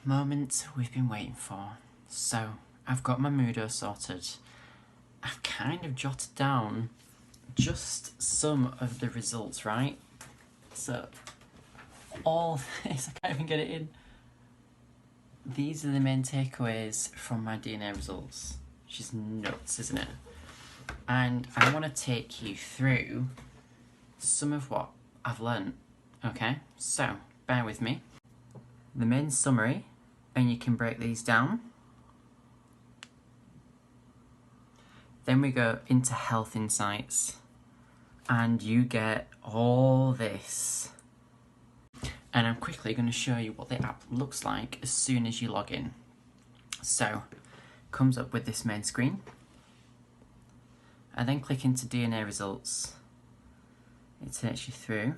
Moment we've been waiting for. So I've got my MUHDO sorted. I've kind of jotted down just some of the results, right? So all this, I can't even get it in. These are the main takeaways from my DNA results, which is nuts, isn't it? And I want to take you through some of what I've learnt. Okay, so bear with me. The main summary, and you can break these down. Then we go into health insights, and you get all this. And I'm quickly going to show you what the app looks like as soon as you log in. So, comes up with this main screen. I then click into DNA results. It takes you through.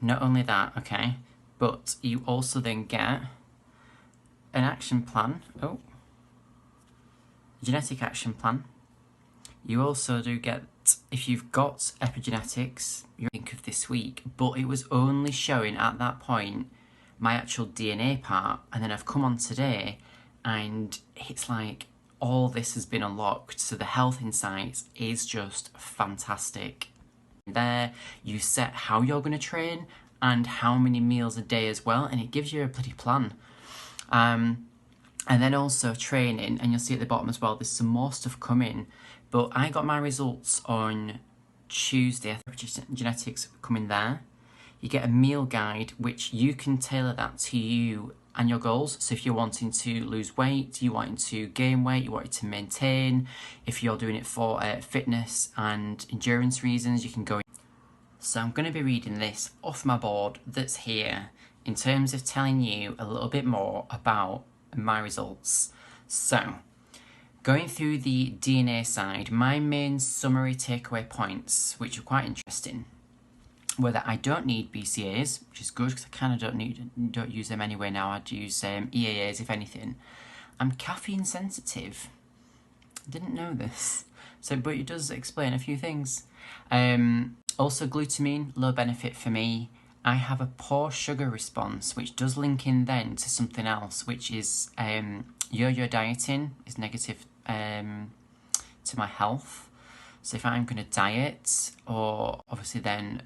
Not only that, okay, but you also then get an action plan. Oh, genetic action plan. You also do get, if you've got epigenetics, you think of this week, but it was only showing at that point my actual DNA part, and then I've come on today and it's like all this has been unlocked. So the health insights is just fantastic. There you set how you're going to train and how many meals a day as well, and it gives you a bloody plan. And then also training, and you'll see at the bottom as well there's some more stuff coming, but I got my results on Tuesday. I think genetics coming there. You get a meal guide which you can tailor that to you and your goals. So if you're wanting to lose weight, you wanting to gain weight, you wanting to maintain, if you're doing it for fitness and endurance reasons, you can go in. So I'm going to be reading this off my board that's here in terms of telling you a little bit more about my results. So going through the DNA side, my main summary takeaway points, which are quite interesting, were that I don't need BCAAs, which is good because I kind of don't use them anyway now. I'd use EAAs if anything. I'm caffeine sensitive. I didn't know this, so but it does explain a few things. Also glutamine, low benefit for me. I have a poor sugar response, which does link in then to something else, which is YoYo dieting is negative to my health. So if I'm going to diet, or obviously then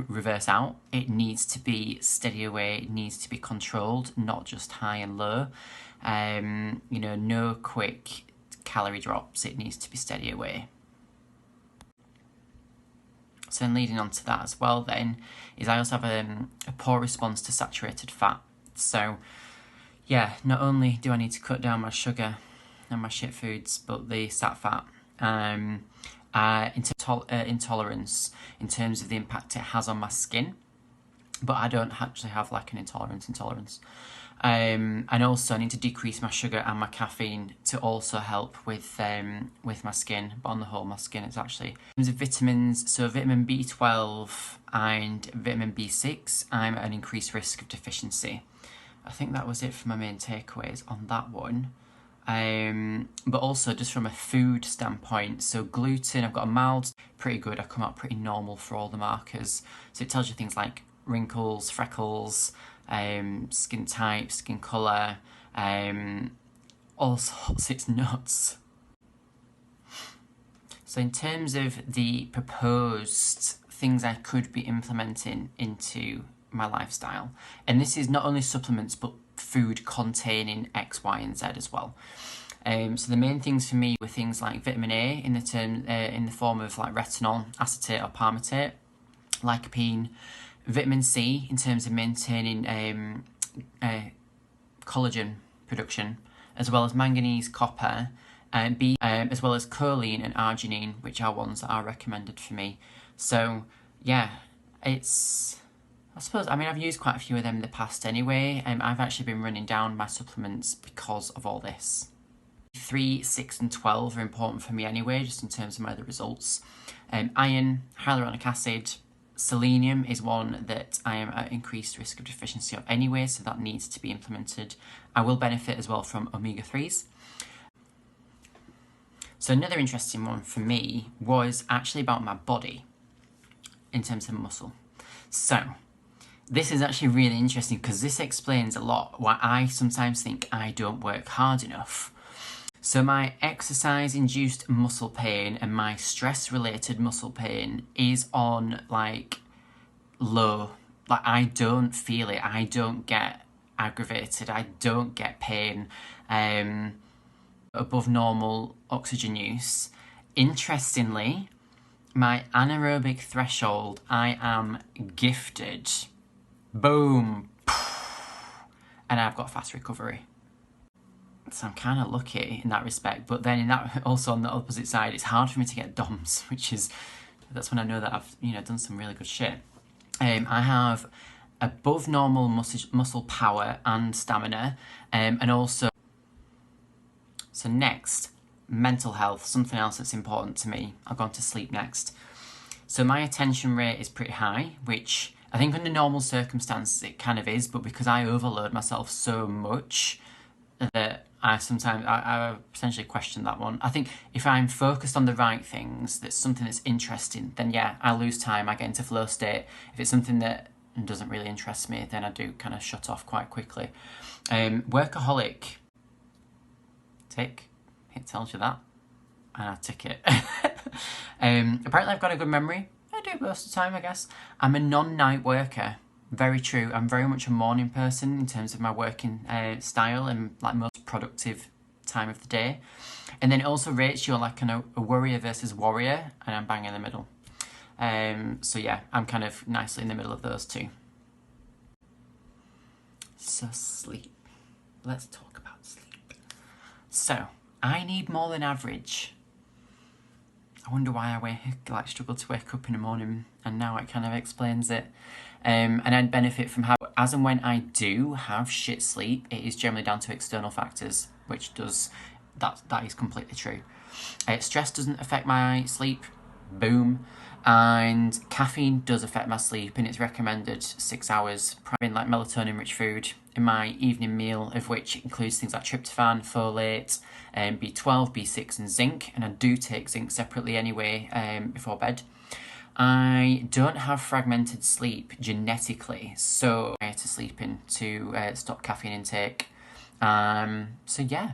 reverse out, it needs to be steady away, it needs to be controlled, not just high and low. You know, no quick calorie drops, it needs to be steady away. So then leading on to that as well then, is I also have a poor response to saturated fat. So yeah, not only do I need to cut down my sugar and my shit foods, but the sat fat. Intolerance in terms of the impact it has on my skin, but I don't actually have like an intolerance. And also I need to decrease my sugar and my caffeine to also help with my skin, but on the whole my skin is actually. In terms of vitamins, so vitamin B12 and vitamin B6, I'm at an increased risk of deficiency. I think that was it for my main takeaways on that one. But also just from a food standpoint, so gluten, I've got a mild, pretty good, I come out pretty normal for all the markers. So it tells you things like wrinkles, freckles, skin type, skin colour, all sorts, it's nuts. So in terms of the proposed things I could be implementing into my lifestyle, and this is not only supplements but food containing X, Y and Z as well. So the main things for me were things like vitamin A in the form of like retinol, acetate or palmitate, lycopene, vitamin C in terms of maintaining collagen production, as well as manganese, copper, B, as well as choline and arginine, which are ones that are recommended for me. So yeah, it's, I suppose, I mean, I've used quite a few of them in the past anyway. I've actually been running down my supplements because of all this. 3, 6 and 12 are important for me anyway, just in terms of my other results. Iron, hyaluronic acid, Selenium is one that I am at increased risk of deficiency of anyway, so that needs to be implemented. I will benefit as well from omega-3s. So another interesting one for me was actually about my body in terms of muscle. So this is actually really interesting because this explains a lot why I sometimes think I don't work hard enough. So my exercise-induced muscle pain and my stress-related muscle pain is on like low. Like I don't feel it. I don't get aggravated. I don't get pain. Above normal oxygen use. Interestingly, my anaerobic threshold, I am gifted. Boom. And I've got fast recovery. So I'm kind of lucky in that respect, but then in that also on the opposite side, it's hard for me to get DOMs, that's when I know that I've done some really good shit. I have above normal muscle power and stamina, and also. So next, mental health, something else that's important to me. I'll go on to sleep next. So my attention rate is pretty high, which I think under normal circumstances it kind of is, but because I overload myself so much that I sometimes I essentially question that one. I think if I'm focused on the right things, that's something that's interesting, then yeah, I lose time, I get into flow state. If it's something that doesn't really interest me, then I do kind of shut off quite quickly. Workaholic. Tick. It tells you that. And I tick it. Apparently I've got a good memory. I do most of the time, I guess. I'm a non-night worker. Very true. I'm very much a morning person in terms of my working style and like most productive time of the day. And then it also rates you like a Worrier versus Worrier, and I'm bang in the middle. So yeah, I'm kind of nicely in the middle of those two. So sleep. Let's talk about sleep. So I need more than average. I wonder why I struggle to wake up in the morning, and now it kind of explains it. And I'd benefit from how, as and when I do have shit sleep, it is generally down to external factors, that is completely true. Stress doesn't affect my sleep, boom. And caffeine does affect my sleep, and it's recommended 6 hours, in like melatonin-rich food in my evening meal, of which includes things like tryptophan, folate, B12, B6 and zinc, and I do take zinc separately anyway before bed. I don't have fragmented sleep genetically, so I have to sleep in to stop caffeine intake. So yeah,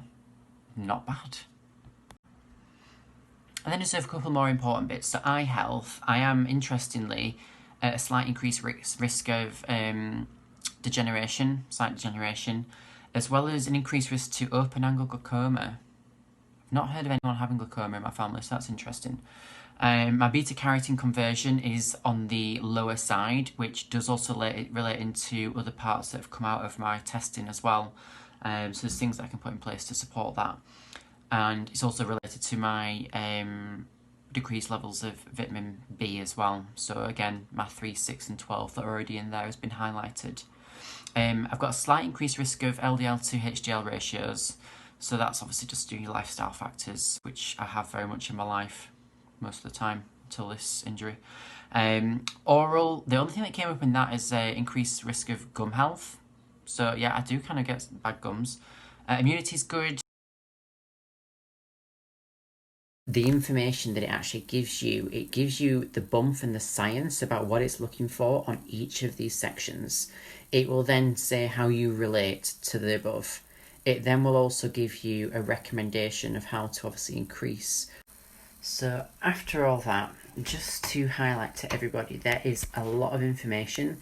not bad. And then just a couple more important bits. So eye health, I am interestingly at a slight increased risk of degeneration, sight degeneration, as well as an increased risk to open angle glaucoma. I've not heard of anyone having glaucoma in my family, so that's interesting. My beta carotene conversion is on the lower side, which does also relate into other parts that have come out of my testing as well. So there's things that I can put in place to support that. And it's also related to my decreased levels of vitamin B as well. So again, my 3, 6 and 12 that are already in there has been highlighted. I've got a slight increased risk of LDL to HDL ratios. So that's obviously just due to lifestyle factors, which I have very much in my life most of the time until this injury. Oral, the only thing that came up in that is increased risk of gum health. So yeah, I do kind of get bad gums. Immunity is good. The information that it actually gives you, it gives you the bump and the science about what it's looking for on each of these sections. It will then say how you relate to the above. It then will also give you a recommendation of how to obviously increase. So after all that, just to highlight to everybody, there is a lot of information,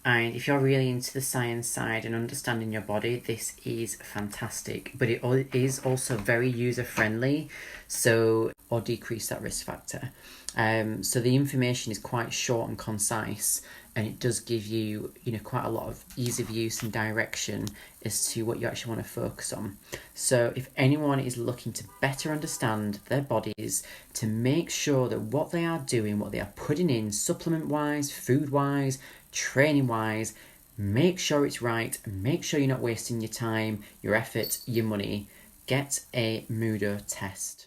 and if you're really into the science side and understanding your body, this is fantastic. But it is also very user friendly, or decrease that risk factor. So the information is quite short and concise, and it does give you, quite a lot of ease of use and direction as to what you actually want to focus on. So if anyone is looking to better understand their bodies, to make sure that what they are doing, what they are putting in supplement-wise, food-wise, training-wise, make sure it's right, make sure you're not wasting your time, your effort, your money, get a MUHDO test.